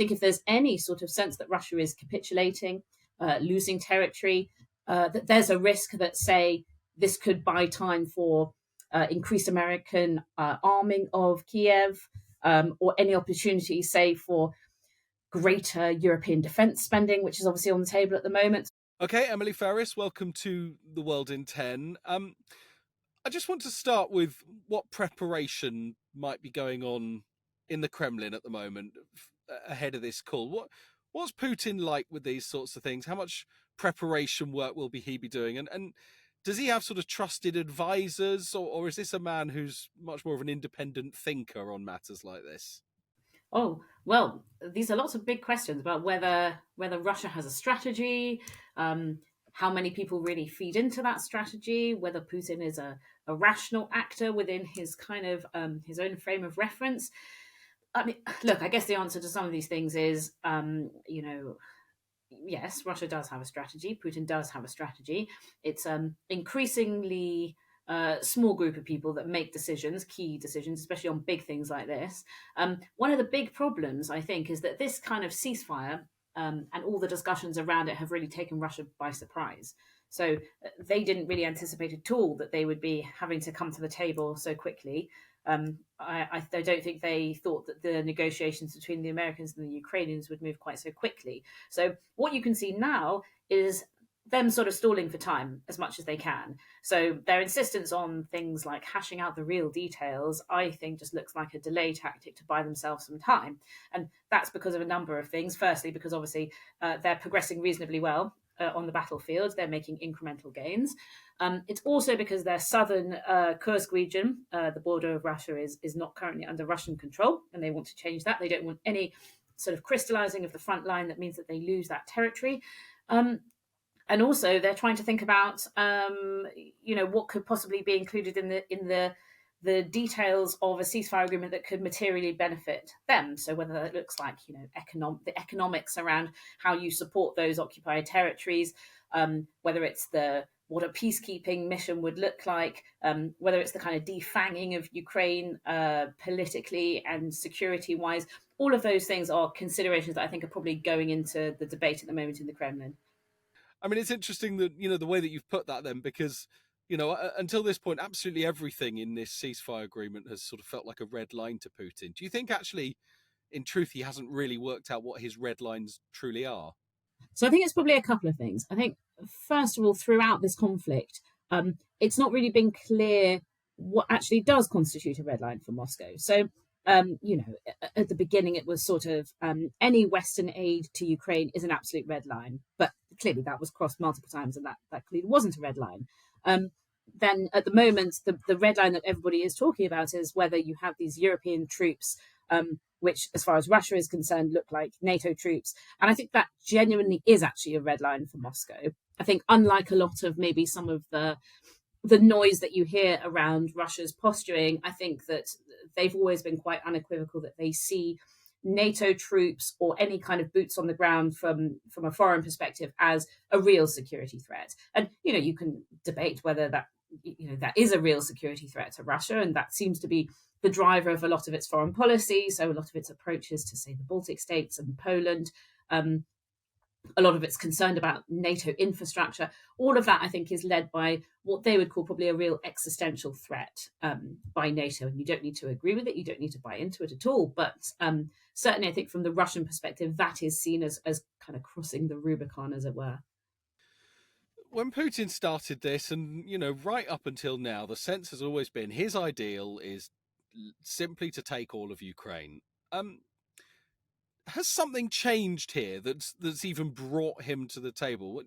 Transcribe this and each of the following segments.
think if there's any sort of sense that Russia is capitulating, losing territory, that there's a risk that, say, this could buy time for increased American arming of Kiev, or any opportunity, say, for greater European defence spending, which is obviously on the table at the moment. Okay, Emily Ferris, welcome to The World in 10. I just want to start with what preparation might be going on in the Kremlin at the moment ahead of this call. What's Putin like with these sorts of things? How much preparation work will he be doing? And does he have sort of trusted advisors, or is this a man who's much more of an independent thinker on matters like this? Oh, well, these are lots of big questions about whether Russia has a strategy, how many people really feed into that strategy, whether Putin is a rational actor within his kind of his own frame of reference. I mean, look, I guess the answer to some of these things is, yes, Russia does have a strategy. Putin does have a strategy. It's increasingly small group of people that make decisions, key decisions, especially on big things like this. One of the big problems, I think, is that this kind of ceasefire and all the discussions around it have really taken Russia by surprise. So they didn't really anticipate at all that they would be having to come to the table so quickly. I don't think they thought that the negotiations between the Americans and the Ukrainians would move quite so quickly. So what you can see now is them sort of stalling for time as much as they can. So their insistence on things like hashing out the real details, I think, just looks like a delay tactic to buy themselves some time. And that's because of a number of things. Firstly, because obviously they're progressing reasonably well on the battlefield. They're making incremental gains. It's also because their southern Kursk region, the border of Russia, is not currently under Russian control, and they want to change that. They don't want any sort of crystallizing of the front line that means that they lose that territory. And also, they're trying to think about, what could possibly be included in the details of a ceasefire agreement that could materially benefit them. So whether that looks like, the economics around how you support those occupied territories, whether it's what a peacekeeping mission would look like, whether it's the kind of defanging of Ukraine politically and security-wise. All of those things are considerations that I think are probably going into the debate at the moment in the Kremlin. I mean, it's interesting that, the way that you've put that then, because, until this point, absolutely everything in this ceasefire agreement has sort of felt like a red line to Putin. Do you think actually, in truth, he hasn't really worked out what his red lines truly are? So I think it's probably a couple of things. I think, first of all, throughout this conflict, it's not really been clear what actually does constitute a red line for Moscow. So, at the beginning, it was sort of any Western aid to Ukraine is an absolute red line. But clearly that was crossed multiple times, and that clearly wasn't a red line. Then at the moment, the red line that everybody is talking about is whether you have these European troops, which, as far as Russia is concerned, look like NATO troops. And I think that genuinely is actually a red line for Moscow. I think, unlike a lot of maybe some of the noise that you hear around Russia's posturing, I think that they've always been quite unequivocal that they see NATO troops or any kind of boots on the ground from a foreign perspective as a real security threat. And, you can debate whether that is a real security threat to Russia. And that seems to be the driver of a lot of its foreign policy. So a lot of its approaches to, say, the Baltic states and Poland. A lot of it's concerned about NATO infrastructure. All of that, I think, is led by what they would call probably a real existential threat by NATO. And you don't need to agree with it. You don't need to buy into it at all. But certainly, I think from the Russian perspective, that is seen as kind of crossing the Rubicon, as it were. When Putin started this, and, right up until now, the sense has always been his ideal is simply to take all of Ukraine. Has something changed here that's even brought him to the table?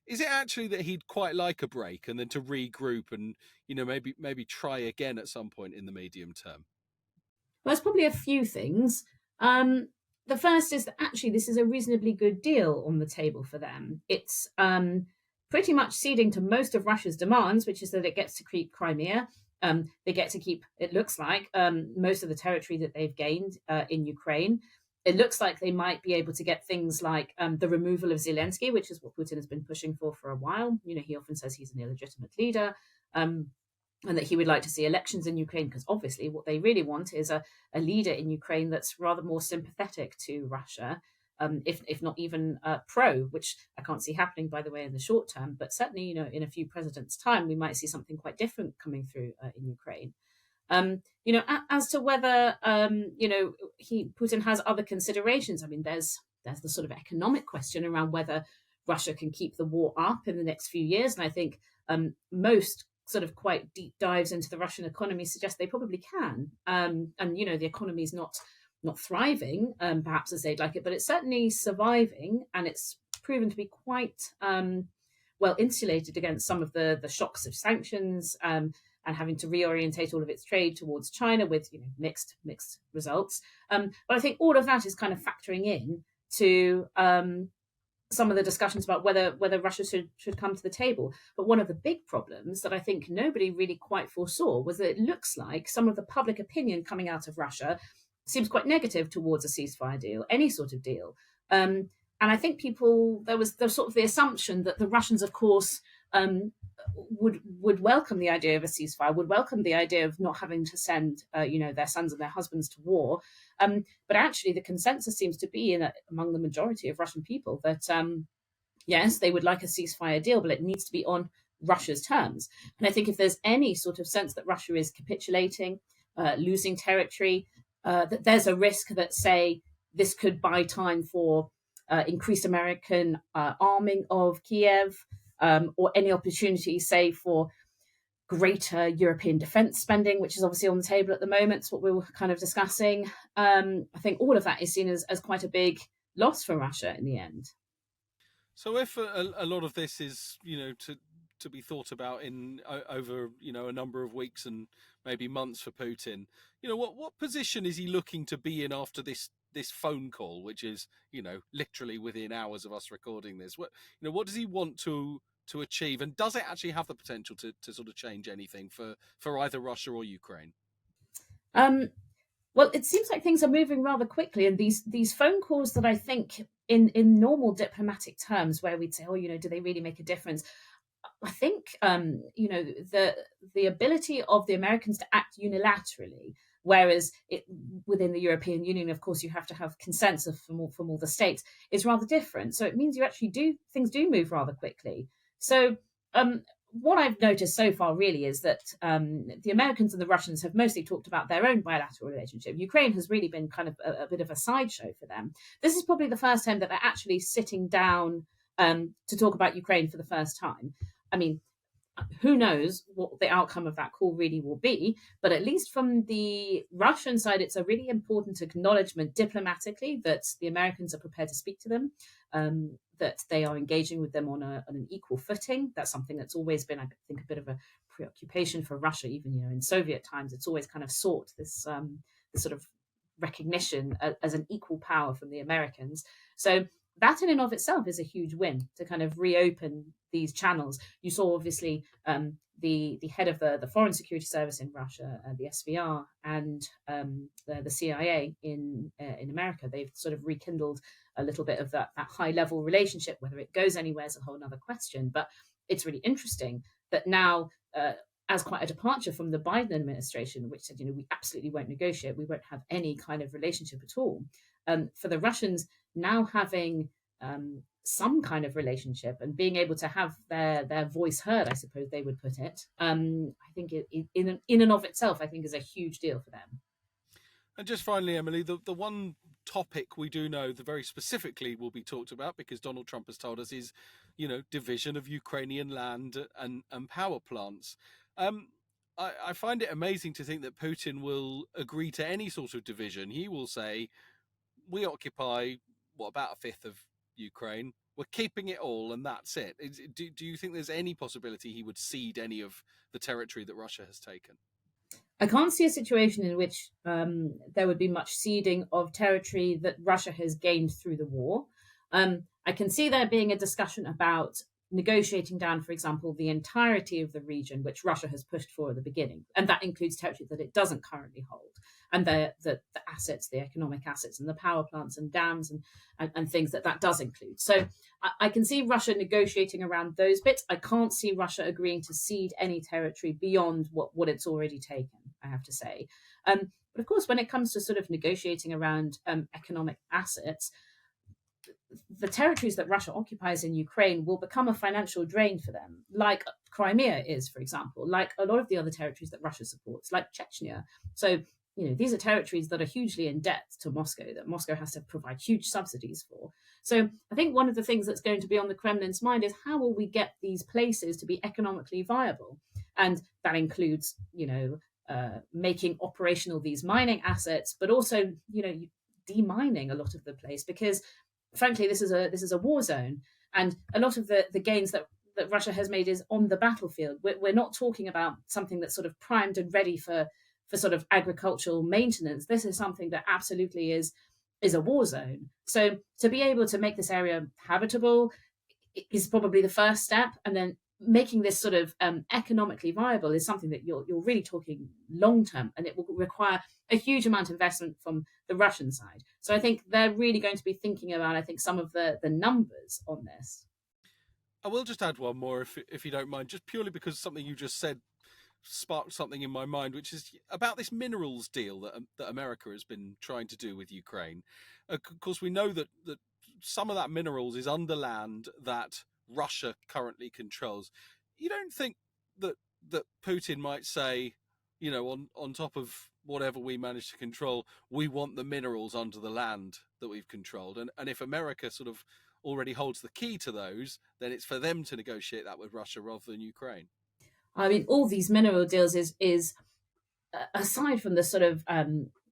Is it actually that he'd quite like a break and then to regroup and, maybe try again at some point in the medium term? Well, there's probably a few things. The first is that actually this is a reasonably good deal on the table for them. It's pretty much ceding to most of Russia's demands, which is that it gets to keep Crimea. They get to keep, it looks like, most of the territory that they've gained in Ukraine. It looks like they might be able to get things like the removal of Zelensky, which is what Putin has been pushing for a while. He often says he's an illegitimate leader. and that he would like to see elections in Ukraine, because obviously what they really want is a leader in Ukraine that's rather more sympathetic to Russia, if not even pro, which I can't see happening, by the way, in the short term. But certainly, in a few presidents' time, we might see something quite different coming through in Ukraine. As to whether Putin has other considerations. I mean, there's the sort of economic question around whether Russia can keep the war up in the next few years, and I think most sort of quite deep dives into the Russian economy suggest they probably can. And the economy is not thriving, perhaps as they'd like it, but it's certainly surviving, and it's proven to be quite well insulated against some of the shocks of sanctions. And having to reorientate all of its trade towards China with mixed results. But I think all of that is kind of factoring in to some of the discussions about whether Russia should come to the table. But one of the big problems that I think nobody really quite foresaw was that it looks like some of the public opinion coming out of Russia seems quite negative towards a ceasefire deal, any sort of deal. And I think there was sort of the assumption that the Russians, of course, would welcome the idea of a ceasefire, would welcome the idea of not having to send their sons and their husbands to war. But actually, the consensus seems to be among the majority of Russian people that yes, they would like a ceasefire deal, but it needs to be on Russia's terms. And I think if there's any sort of sense that Russia is capitulating, losing territory, that there's a risk that, say, this could buy time for increased American arming of Kiev, or any opportunity, say, for greater European defence spending, which is obviously on the table at the moment. It's what we were kind of discussing. I think all of that is seen as quite a big loss for Russia in the end. So if a lot of this is, to be thought about in over, a number of weeks and maybe months for Putin, what position is he looking to be in after this phone call, which is, literally within hours of us recording this? What does he want to achieve, and does it actually have the potential to sort of change anything for either Russia or Ukraine? Well, it seems like things are moving rather quickly, and these phone calls that I think in normal diplomatic terms, where we'd say, oh, do they really make a difference? I think the ability of the Americans to act unilaterally, whereas within the European Union, of course, you have to have consensus from all the states, is rather different. So it means you actually things do move rather quickly. So what I've noticed so far really is that the Americans and the Russians have mostly talked about their own bilateral relationship. Ukraine has really been kind of a bit of a sideshow for them. This is probably the first time that they're actually sitting down to talk about Ukraine for the first time. I mean, who knows what the outcome of that call really will be, but at least from the Russian side, it's a really important acknowledgement diplomatically that the Americans are prepared to speak to them, that they are engaging with them on an equal footing. That's something that's always been, I think, a bit of a preoccupation for Russia. Even in Soviet times, it's always kind of sought this sort of recognition as an equal power from the Americans. So that in and of itself is a huge win to kind of reopen these channels. You saw obviously the head of the Foreign Security Service in Russia, the SVR, and the CIA in America. They've sort of rekindled a little bit of that high level relationship. Whether it goes anywhere is a whole other question. But it's really interesting that now, as quite a departure from the Biden administration, which said, we absolutely won't negotiate, we won't have any kind of relationship at all. For the Russians now having some kind of relationship and being able to have their voice heard, I suppose they would put it, I think in and of itself, I think is a huge deal for them. And just finally, Emily, the one topic we do know that very specifically will be talked about, because Donald Trump has told us, is, division of Ukrainian land and power plants. I find it amazing to think that Putin will agree to any sort of division. He will say, we occupy, about a fifth of Ukraine. We're keeping it all, and that's it. Do you think there's any possibility he would cede any of the territory that Russia has taken? I can't see a situation in which there would be much ceding of territory that Russia has gained through the war. I can see there being a discussion about negotiating down, for example, the entirety of the region, which Russia has pushed for at the beginning. And that includes territory that it doesn't currently hold. And the assets, the economic assets, and the power plants and dams and things that does include. So I can see Russia negotiating around those bits. I can't see Russia agreeing to cede any territory beyond what it's already taken, I have to say. But of course, when it comes to sort of negotiating around economic assets, the territories that Russia occupies in Ukraine will become a financial drain for them, like Crimea is, for example, like a lot of the other territories that Russia supports, like Chechnya. So, these are territories that are hugely in debt to Moscow, that Moscow has to provide huge subsidies for. So I think one of the things that's going to be on the Kremlin's mind is how will we get these places to be economically viable? And that includes, making operational these mining assets, but also, demining a lot of the place, because frankly, this is a war zone, and a lot of the gains that Russia has made is on the battlefield. We're not talking about something that's sort of primed and ready for sort of agricultural maintenance. This is something that absolutely is a war zone. So to be able to make this area habitable is probably the first step, and then making this sort of economically viable is something that you're really talking long term, and it will require a huge amount of investment from the Russian side. So I think they're really going to be thinking about, I think, some of the numbers on this. I will just add one more, if you don't mind, just purely because something you just said sparked something in my mind, which is about this minerals deal that America has been trying to do with Ukraine. Of course, we know that some of that minerals is under land that Russia currently controls. You don't think that Putin might say, on top of whatever we manage to control, we want the minerals under the land that we've controlled, and if America sort of already holds the key to those, then it's for them to negotiate that with Russia rather than Ukraine? I mean, all these mineral deals is aside from the sort of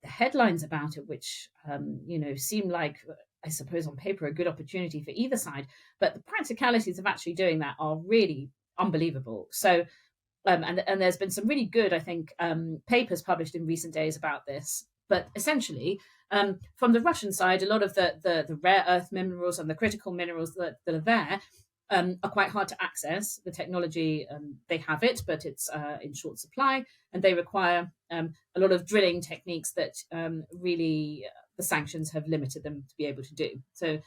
headlines about it, which seem like, I suppose, on paper a good opportunity for either side, but the practicalities of actually doing that are really unbelievable. So, and there's been some really good, I think, papers published in recent days about this. But essentially, from the Russian side, a lot of the rare earth minerals and the critical minerals that are there are quite hard to access. The technology, they have it, but it's in short supply, and they require a lot of drilling techniques that really the sanctions have limited them to be able to do. So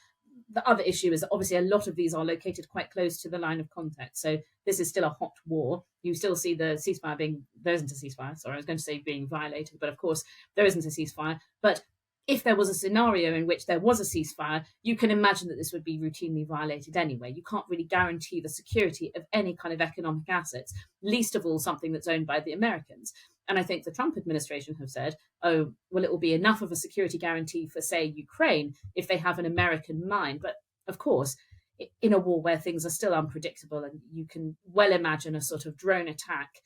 the other issue is that obviously a lot of these are located quite close to the line of contact. So this is still a hot war. You still see the ceasefire there isn't a ceasefire, sorry, I was going to say being violated, but of course there isn't a ceasefire. But if there was a scenario in which there was a ceasefire, you can imagine that this would be routinely violated anyway. You can't really guarantee the security of any kind of economic assets, least of all something that's owned by the Americans. And I think the Trump administration have said, oh, well, it will be enough of a security guarantee for, say, Ukraine if they have an American mine. But of course, in a war where things are still unpredictable, and you can well imagine a sort of drone attack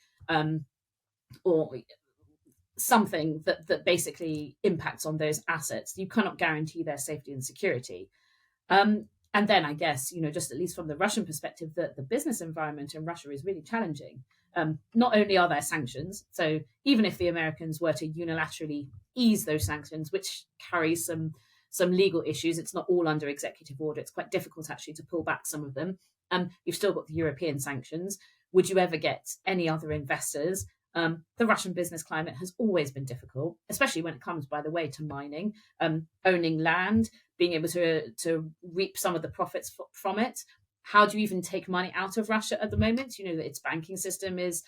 or something that basically impacts on those assets, you cannot guarantee their safety and security. And then I guess, just at least from the Russian perspective, the business environment in Russia is really challenging. Not only are there sanctions, so even if the Americans were to unilaterally ease those sanctions, which carries some legal issues, it's not all under executive order. It's quite difficult actually to pull back some of them. You've still got the European sanctions. Would you ever get any other investors? The Russian business climate has always been difficult, especially when it comes, by the way, to mining, owning land, being able to reap some of the profits from it. How do you even take money out of Russia at the moment? Its banking system has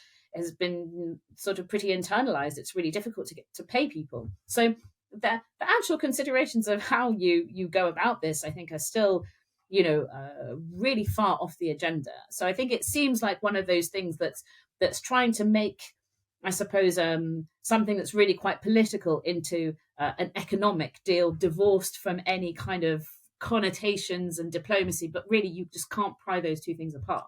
been sort of pretty internalized. It's really difficult to pay people. So the actual considerations of how you go about this, I think, are still really far off the agenda. So I think it seems like one of those things that's trying to make, I suppose, something that's really quite political into an economic deal, divorced from any kind of connotations and diplomacy. But really, you just can't pry those two things apart.